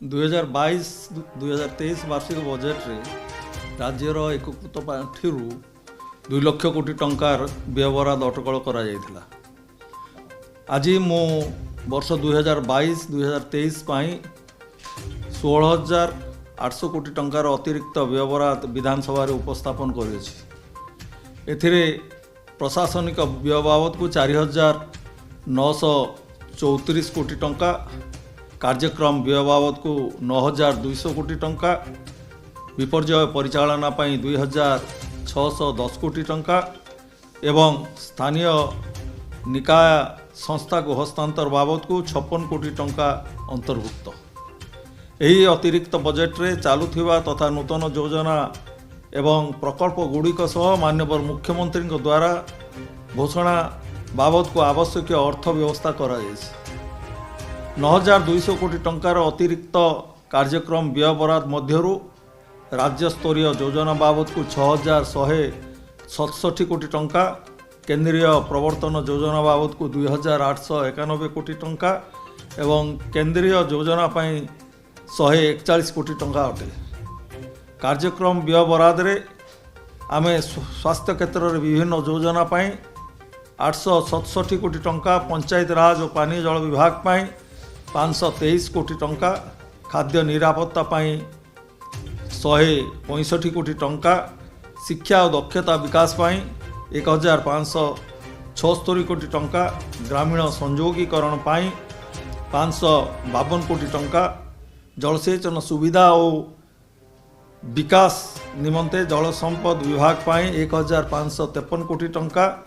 2022-2023 वार्षिक बजेट रे राज्यर एककृत पांठि 2 लाख कोटी टंकार व्यवहार अटकल करा जायथिला। आज मो वर्ष 2022-2023 पाई 16,800 कोटी टंकार अतिरिक्त व्यवहार विधानसभा उपस्थापन करेछि। एथिरे प्रशासनिक व्यय बाबद को 4,934 कोटी टंका, कार्यक्रम व्यय बाबद को 9,200 कोटी टंका, विपर्यय परिचालना पाई 2,610 कोटी टंका एवं स्थानीय निकाय संस्था को हस्तांतर बाबद को 56 कोटी टंका अंतर्भुक्त। यही अतिरिक्त बजेट रे चालुथिबा तथा नूतन योजना एवं प्रकल्प गुड़िक सह माननीय मुख्यमंत्री द्वारा घोषणा बाबद को आवश्यक अर्थ व्यवस्था करा जायछि। 9,200 कोटी टंकार अतिरिक्त कार्यक्रम व्यय बराद मध्यरु राज्य स्तरीय योजना बाबद को 6,167 कोटी टंका, केंद्रीय प्रवर्तन योजना बाबद को 2,891 कोटी टंका एवं केंद्रीय योजना पाई 141 कोटी टंका अटे। कार्यक्रम व्यय बराद रे आमे स्वास्थ्य क्षेत्र में विभिन्न योजना पाई 867 कोटी टंका, पंचायत राज और पानी जल विभाग पाई 523 कोटी टंका, खाद्य निरापत्ता पाई 165 कोटी टंका, शिक्षा और दक्षता विकास पाई 1,576 कोटी टंका, ग्रामीण संयोगीकरण पाई 552 कोटी टंका, जलसेचन सुविधा और विकास निमंते जल संपद विभाग पाई 1,553 कोटी टंका,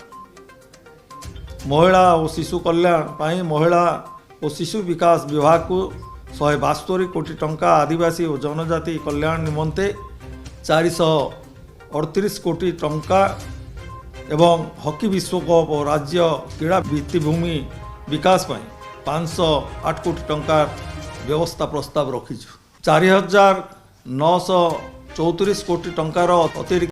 महिला और शिशु कल्याण पाई महिला और शिशु विकास विभाग को 172 कोटी टंका, आदिवासी और जनजाति कल्याण निमंते 438 कोटी टंका एवं हॉकी विश्वकप और राज्य क्रीड़ा भित्तिभूमि विकास पाई 508 कोटी टंका व्यवस्था प्रस्ताव रखीछु। 4,934 कोटी टंकार अतिरिक्त